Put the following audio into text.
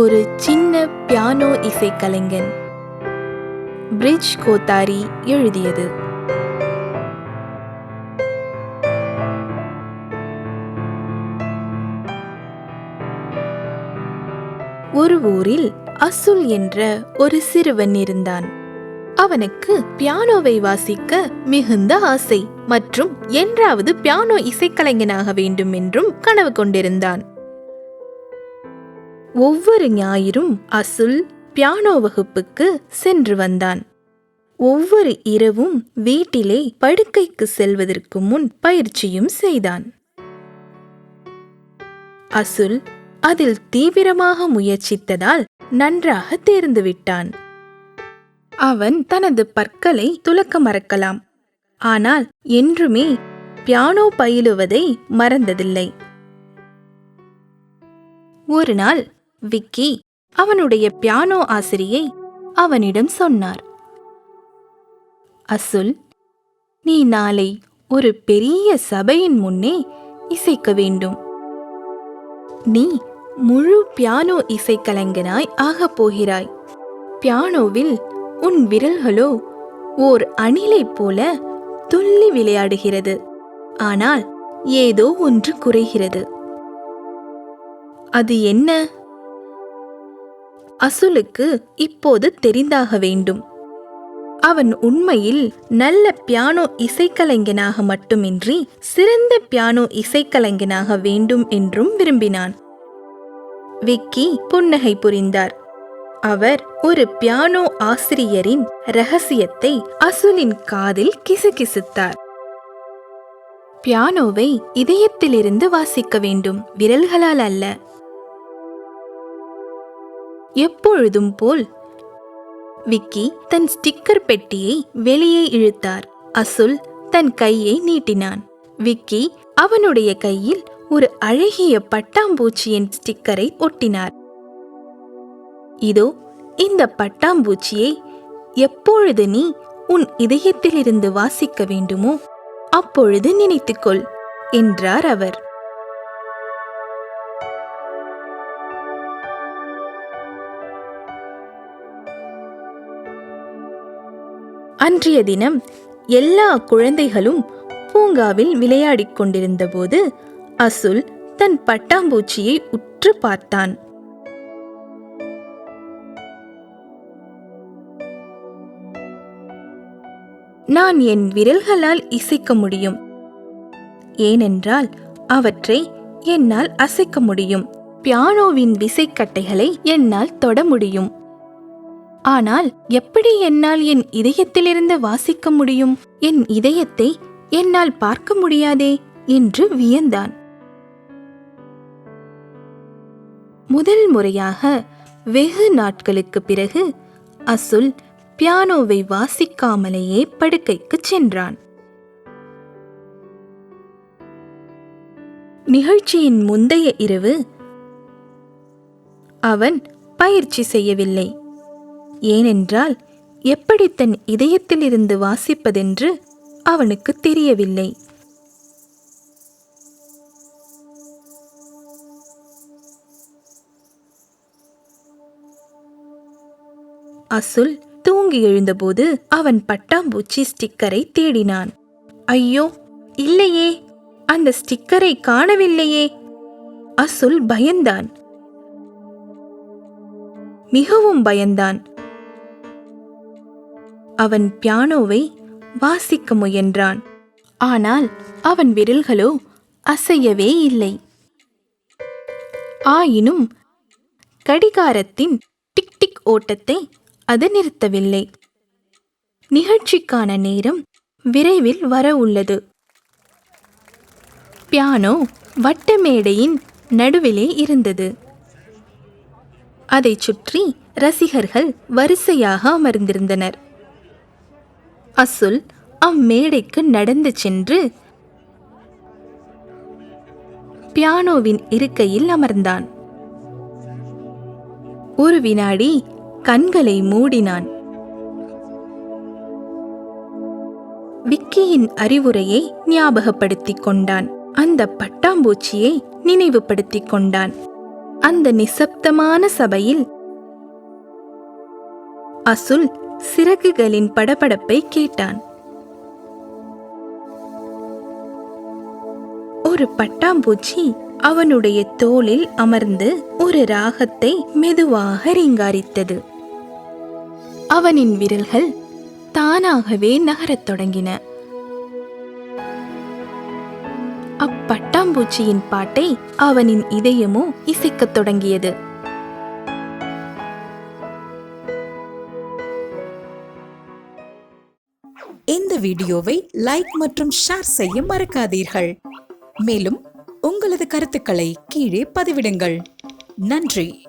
ஒரு சின்ன piano இசைக்கலைஞன். Bridge Kothari எழுதியது. ஒரு ஊரில் அசுல் என்ற ஒரு சிறுவன் இருந்தான். அவனுக்கு பியானோவை வாசிக்க மிகுந்த ஆசை மற்றும் என்றாவது பியானோ இசைக்கலைஞனாக வேண்டும் என்றும் கனவு கொண்டிருந்தான். ஒவ்வொரு ஞாயிறும் அசுல் பியானோ வகுப்புக்கு சென்று வந்தான். ஒவ்வொரு இரவும் வீட்டிலே படுக்கைக்கு செல்வதற்கு முன் பயிற்சியும் செய்தான். அசுல் அதில் தீவிரமாக முயற்சித்ததால் நன்றாக தேர்ந்துவிட்டான். அவன் தனது பற்களை துலக்க மறக்கலாம், ஆனால் என்றுமே பியானோ பயிலுவதை மறந்ததில்லை. ஒரு நாள் விக்கி அவனுடைய பியானோ ஆசிரியை அவனிடம் சொன்னார், அசுல், நீ நாளை ஒரு பெரிய சபையின் முன்னே இசைக்க வேண்டும். நீ முழு பியானோ இசைக்கலைஞனாய் ஆகப் போகிறாய். பியானோவில் உன் விரல்களோ ஓர் அணிலைப் போல துள்ளி விளையாடுகிறது. ஆனால் ஏதோ ஒன்று குறைகிறது. அது என்ன? அசுலுக்கு இப்போது தெரிந்தாக வேண்டும். அவன் உண்மையில் நல்ல பியானோ இசைக்கலைஞனாக மட்டுமின்றி சிறந்த பியானோ இசைக்கலைஞனாக வேண்டும் என்றும் விரும்பினான். விக்கி புன்னகை புரிந்தார். அவர் ஒரு பியானோ ஆசிரியரின் இரகசியத்தை அசுலின் காதில் கிசுகிசுத்தார். பியானோவை இதயத்திலிருந்து வாசிக்க வேண்டும், விரல்களால் அல்ல. எப்பொழுதும் போல் விக்கி தன் ஸ்டிக்கர் பெட்டியை வெளியே இழுத்தார். அசுல் தன் கையை நீட்டினான். விக்கி அவனுடைய கையில் ஒரு அழகிய பட்டாம்பூச்சியின் ஸ்டிக்கரை ஒட்டினார். இதோ இந்த பட்டாம்பூச்சியை எப்பொழுது நீ உன் இதயத்திலிருந்து வாசிக்க வேண்டுமோ அப்பொழுது நினைத்துக்கொள் என்றார் அவர். அன்றைய தினம் எல்லா குழந்தைகளும் பூங்காவில் விளையாடிக் கொண்டிருந்த போது அசுல் தன் பட்டாம்பூச்சியை உற்று பார்த்தான். நான் என் விரல்களால் இசைக்க முடியும், ஏனென்றால் அவற்றை என்னால் அசைக்க முடியும். பியானோவின் விசைக்கட்டைகளை என்னால் தொட முடியும். ஆனால் எப்படி என்னால் என் இதயத்திலிருந்து வாசிக்க முடியும்? என் இதயத்தை என்னால் பார்க்க முடியாதே என்று வியந்தான். முதல் முறையாக வெகு நாட்களுக்கு பிறகு அசுல் பியானோவை வாசிக்காமலேயே படுக்கைக்கு சென்றான். நிகழ்ச்சியின் முந்தைய இரவு அவன் பயிற்சி செய்யவில்லை. ஏனென்றால் எப்படி தன் இதயத்திலிருந்து வாசிப்பதென்று அவனுக்கு தெரியவில்லை. அசுல் தூங்கி எழுந்தபோது அவன் பட்டாம்பூச்சி ஸ்டிக்கரை தேடினான். ஐயோ, இல்லையே, அந்த ஸ்டிக்கரை காணவில்லையே. அசுல் பயந்தான், மிகவும் பயந்தான். அவன் பியானோவை வாசிக்க முயன்றான். ஆனால் அவன் விரல்களோ அசையவே இல்லை. ஆயினும் கடிகாரத்தின் டிக் டிக் ஓட்டத்தை அது நிறுத்தவில்லை. நிகழ்ச்சிக்கான நேரம் விரைவில் வர உள்ளது. பியானோ வட்டமேடையின் நடுவிலே இருந்தது. அதைச் சுற்றி ரசிகர்கள் வரிசையாக அமர்ந்திருந்தனர். அசுல் அம்மேடைக்கு நடந்து சென்று பியானோவின் இருக்கையில் அமர்ந்தான். ஒரு வினாடி கண்களை மூடினான். விக்கியின் அறிவுரையை ஞாபகப்படுத்திக் கொண்டான். அந்த பட்டாம்பூச்சியை நினைவுபடுத்திக் கொண்டான். அந்த நிசப்தமான சபையில் அசுல் சிறகுகளின் படபடப்பை கேட்டான். ஒரு பட்டாம்பூச்சி அவனுடைய தோளில் அமர்ந்து ஒரு ராகத்தை மெதுவாக ரீங்காரித்தது. அவனின் விரல்கள் தானாகவே நகரத் தொடங்கின. அப்பட்டாம்பூச்சியின் பாட்டை அவனின் இதயமோ இசைக்கத் தொடங்கியது. இந்த வீடியோவை லைக் மற்றும் ஷேர் செய்ய மறக்காதீர்கள். மேலும் உங்களது கருத்துக்களை கீழே பதிவிடுங்கள். நன்றி.